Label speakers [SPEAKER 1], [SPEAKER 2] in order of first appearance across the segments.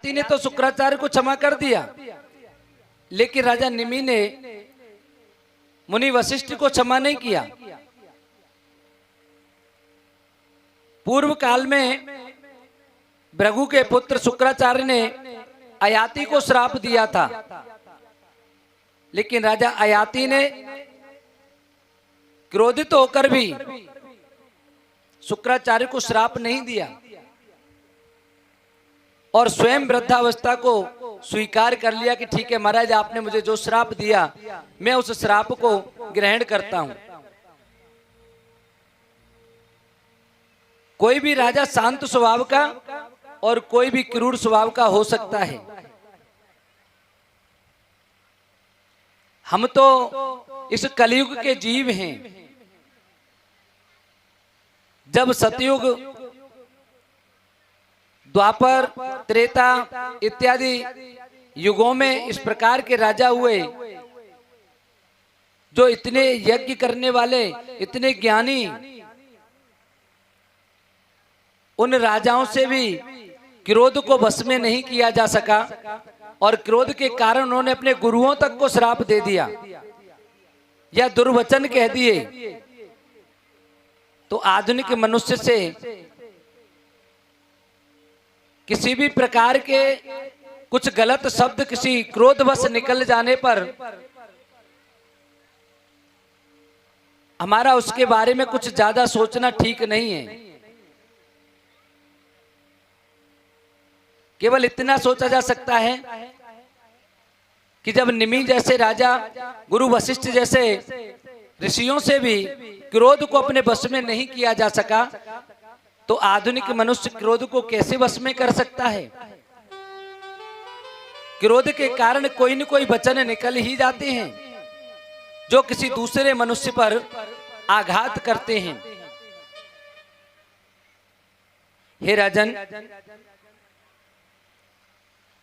[SPEAKER 1] अयाति ने तो शुक्राचार्य को क्षमा कर दिया, लेकिन राजा निमि ने मुनि वशिष्ठ को क्षमा नहीं किया। पूर्व काल में भृगु के पुत्र शुक्राचार्य ने अयाति को श्राप दिया था, लेकिन राजा अयाति ने क्रोधित होकर भी शुक्राचार्य को श्राप नहीं दिया और स्वयं वृद्धावस्था को स्वीकार कर लिया कि ठीक है महाराज, आपने मुझे जो श्राप दिया मैं उस श्राप को ग्रहण करता हूं। कोई भी राजा शांत स्वभाव का और कोई भी क्रूर स्वभाव का हो सकता है। हम तो इस कलयुग के जीव हैं। जब सतयुग, द्वापर, त्रेता इत्यादि युगों में इस प्रकार के राजा हुए जो इतने यज्ञ करने वाले, इतने ज्ञानी, उन राजाओं से भी क्रोध को वश में नहीं किया जा सका और क्रोध के कारण उन्होंने अपने गुरुओं तक को श्राप दे दिया या दुर्वचन कह दिए। तो आधुनिक मनुष्य से किसी भी प्रकार के कुछ गलत शब्द किसी क्रोधवश निकल जाने पर हमारा उसके बारे में कुछ ज्यादा सोचना ठीक नहीं है। केवल इतना सोचा जा सकता है कि जब निमि जैसे राजा, गुरु वशिष्ठ जैसे ऋषियों से भी क्रोध को अपने वश में नहीं किया जा सका, तो आधुनिक मनुष्य क्रोध को कैसे वश में कर सकता है। क्रोध के कारण कोई न कोई वचन निकल ही जाते हैं जो किसी दूसरे मनुष्य पर आघात करते हैं। हे राजन,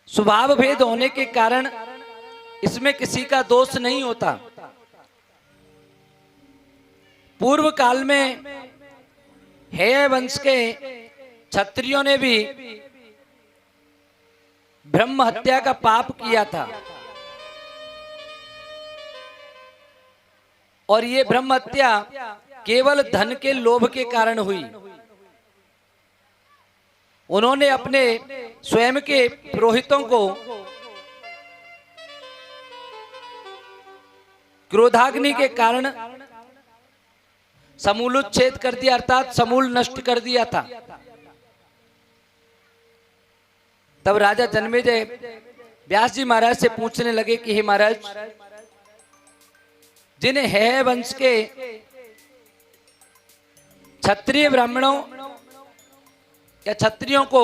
[SPEAKER 1] स्वभाव भेद होने के कारण इसमें किसी का दोष नहीं होता। पूर्व काल में हेय वंश के क्षत्रियों ने भी ब्रह्म हत्या का पाप किया था और ये ब्रह्म हत्या केवल धन के लोभ के कारण हुई। उन्होंने अपने स्वयं के पुरोहितों को क्रोधाग्नि के कारण समूलोच्छेद कर दिया, अर्थात समूल नष्ट कर दिया था। तब राजा जन्मेजय व्यास जी महाराज से पूछने लगे कि हे महाराज, जिन्हें हेय वंश के क्षत्रिय ब्राह्मणों या क्षत्रियों को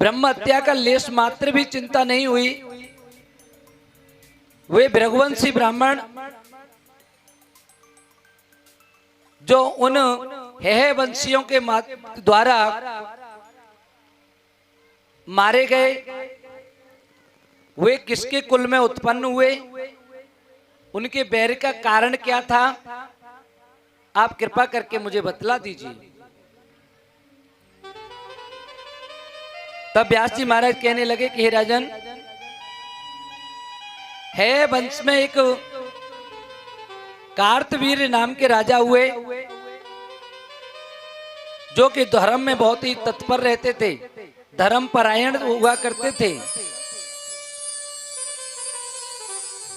[SPEAKER 1] ब्रह्म हत्या का लेश मात्र भी चिंता नहीं हुई, वे भृगुवंशी ब्राह्मण जो उन हेय वंशियों के द्वारा मारे गए, वे किसके कुल में उत्पन्न हुए, उनके बैर का कारण क्या था, आप कृपा करके मुझे बतला दीजिए। तब व्यास जी महाराज कहने लगे कि हे राजन, हेय वंश में एक कार्तवीर्य नाम के राजा हुए जो कि धर्म में बहुत ही तत्पर रहते थे, धर्म परायण हुआ करते थे।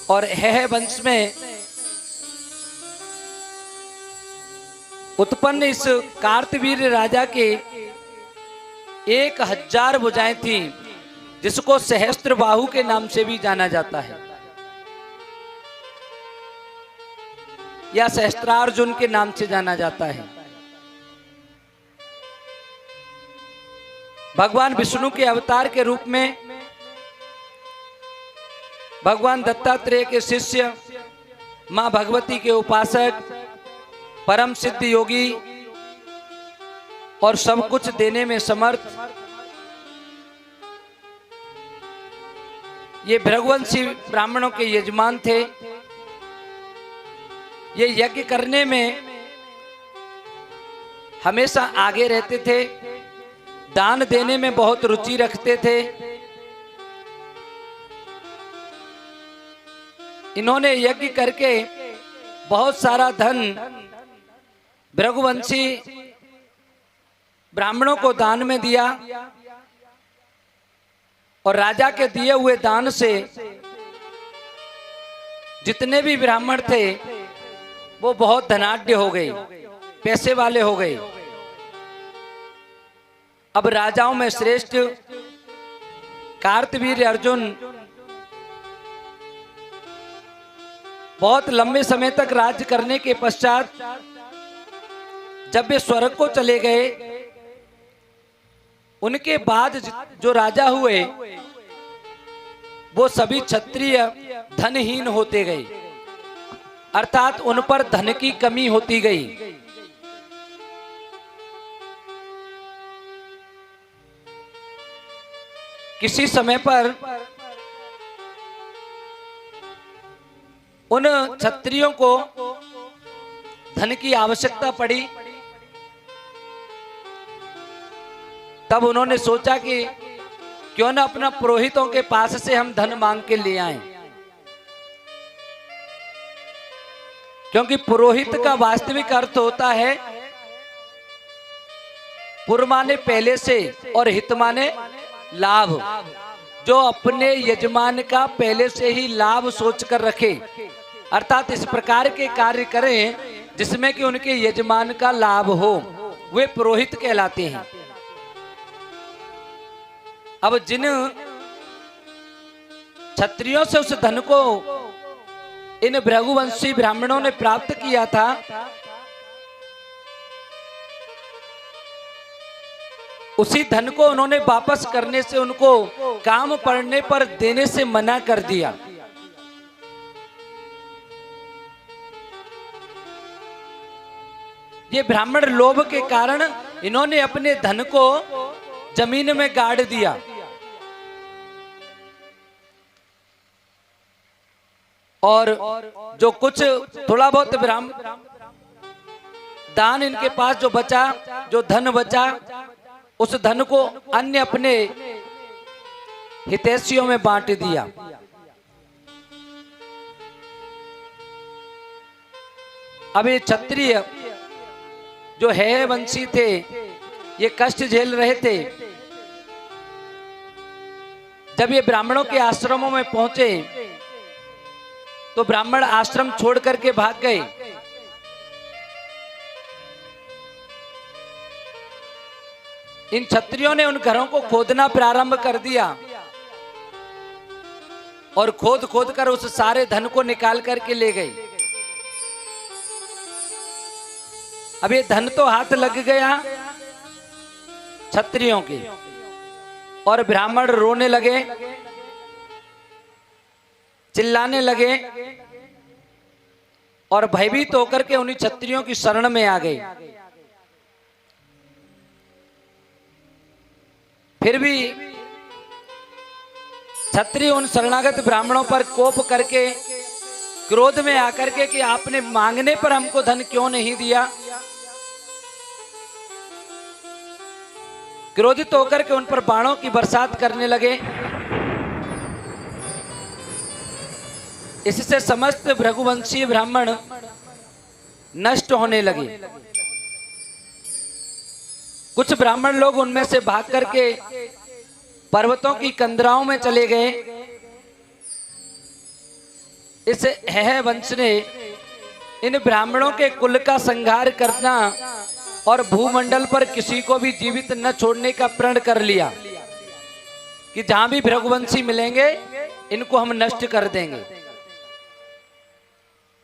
[SPEAKER 1] और हेय वंश में उत्पन्न इस कार्तवीर्य राजा के 1000 भुजाएं थी, जिसको सहस्त्र बाहु के नाम से भी जाना जाता है या सहस्त्रार्जुन के नाम से जाना जाता है। भगवान विष्णु के अवतार के रूप में भगवान दत्तात्रेय के शिष्य, मां भगवती के उपासक, परम सिद्ध योगी और सब कुछ देने में समर्थ, ये भृगुवंशी ब्राह्मणों के यजमान थे। ये यज्ञ करने में हमेशा आगे रहते थे। दान देने में बहुत रुचि रखते थे। इन्होंने यज्ञ करके बहुत सारा धन भृगुवंशी ब्राह्मणों को दान में दिया और राजा के दिए हुए दान से जितने भी ब्राह्मण थे वो बहुत धनाढ्य हो गए, पैसे वाले हो गए। अब राजाओं में श्रेष्ठ कार्तवीर्य अर्जुन बहुत लंबे समय तक राज्य करने के पश्चात जब वे स्वर्ग को चले गए, उनके बाद जो राजा हुए वो सभी क्षत्रिय धनहीन होते गए, अर्थात उन पर धन की कमी होती गई। किसी समय पर उन क्षत्रियों को धन की आवश्यकता पड़ी। तब उन्होंने सोचा कि क्यों ना अपना पुरोहितों के पास से हम धन मांग के ले आएं, क्योंकि पुरोहित का वास्तविक अर्थ होता है पुर माने पहले से और हित माने लाभ, जो अपने यजमान का पहले से ही लाभ सोचकर रखे, अर्थात इस प्रकार के कार्य करें जिसमें कि उनके यजमान का लाभ हो, वे पुरोहित कहलाते हैं। अब जिन क्षत्रियों से उस धन को इन भृगुवंशी ब्राह्मणों ने प्राप्त किया था, उसी धन को उन्होंने वापस करने से उनको काम पड़ने पर देने से मना कर दिया। ये ब्राह्मण लोभ के कारण इन्होंने अपने धन को जमीन में गाड़ दिया। और जो कुछ थोड़ा बहुत दान इनके पास जो बचा, जो धन बचा, उस धन को अन्य अपने हितैषियों में बांट दिया। अब ये क्षत्रिय जो है वंशी थे, ये कष्ट झेल रहे थे। जब ये ब्राह्मणों के आश्रमों में पहुंचे तो ब्राह्मण आश्रम छोड़ करके भाग गए। इन क्षत्रियों ने उन घरों को खोदना प्रारंभ कर दिया और खोद खोद कर उस सारे धन को निकाल करके ले गए। अब ये धन तो हाथ लग गया क्षत्रियों के, और ब्राह्मण रोने लगे, चिल्लाने लगे और भयभीत होकर के उन्हीं क्षत्रियों की शरण में आ गए। फिर भी क्षत्रिय उन शरणागत ब्राह्मणों पर कोप करके, क्रोध में आकर के कि आपने मांगने पर हमको धन क्यों नहीं दिया, क्रोधित होकर के उन पर बाणों की बरसात करने लगे। इससे समस्त भृगुवंशीय ब्राह्मण नष्ट होने लगे। कुछ ब्राह्मण लोग उनमें से भाग करके पर्वतों की कंदराओं में चले गए। इस है वंश ने इन ब्राह्मणों के कुल का संहार करना और भूमंडल पर किसी को भी जीवित न छोड़ने का प्रण कर लिया कि जहां भी भृगुवंशी मिलेंगे इनको हम नष्ट कर देंगे,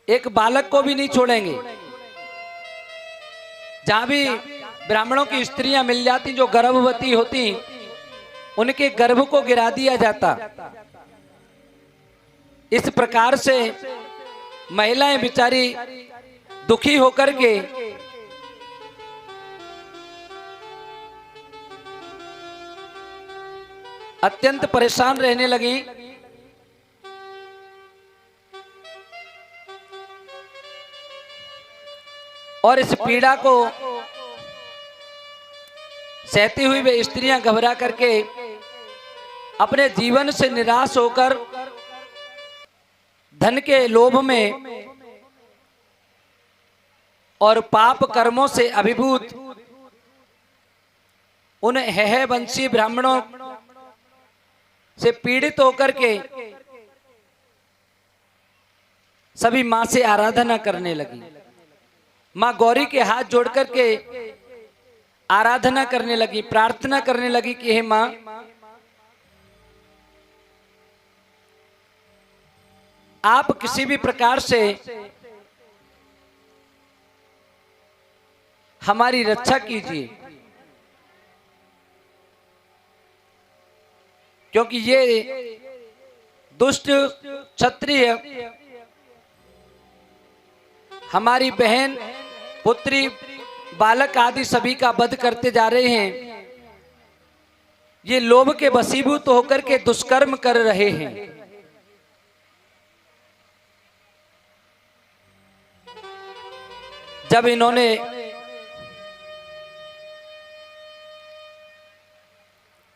[SPEAKER 1] एक बालक को भी नहीं छोड़ेंगे। जहां भी ब्राह्मणों की स्त्रियां मिल जाती जो गर्भवती होती, उनके गर्भ को गिरा दिया जाता। इस प्रकार से महिलाएं बेचारी दुखी होकर के अत्यंत परेशान रहने लगी। और इस पीड़ा को सहती हुई वे स्त्रियां घबरा करके अपने जीवन से निराश होकर धन के लोभ में और पाप कर्मों से अभिभूत उन हेह वंशी ब्राह्मणों से पीड़ित होकर के सभी मां से आराधना करने लगी। मां गौरी के हाथ जोड़ करके आराधना करने लगी, प्रार्थना करने लगी कि हे मां, आप किसी भी प्रकार से हमारी रक्षा कीजिए, क्योंकि ये दुष्ट क्षत्रिय हमारी बहन, पुत्री, बालक आदि सभी का वध करते जा रहे हैं। ये लोभ के वशीभूत होकर के दुष्कर्म कर रहे हैं। जब इन्होंने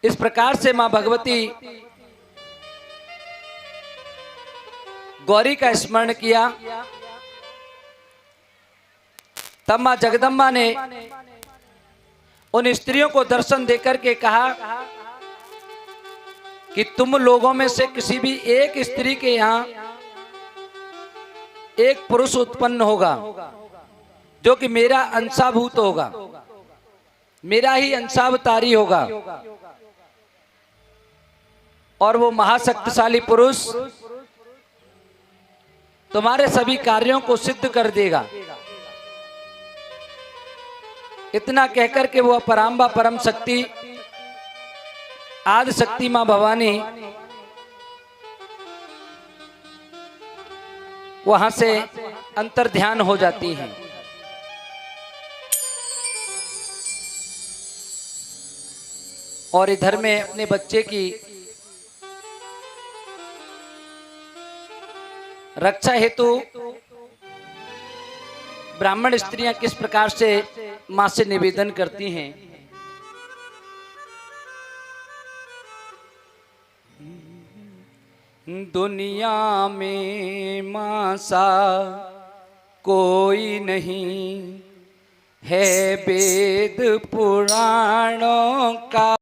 [SPEAKER 1] इस प्रकार से मां भगवती गौरी का स्मरण किया, तब मां जगदम्बा ने उन स्त्रियों को दर्शन देकर के कहा कि तुम लोगों में से किसी भी एक स्त्री के यहां एक पुरुष उत्पन्न होगा जो कि मेरा अंशाभूत होगा, मेरा ही अंशावतारी होगा, और वो महाशक्तिशाली पुरुष तुम्हारे सभी कार्यों को सिद्ध कर देगा। इतना कहकर के वो अपराम्बा परम शक्ति आदि शक्ति मां भवानी वहां से अंतर्ध्यान हो जाती हैं। और इधर में अपने बच्चे की रक्षा हेतु ब्राह्मण स्त्रियां किस प्रकार से मां से निवेदन करती हैं। दुनिया में मां सा कोई नहीं है, वेद पुराणों का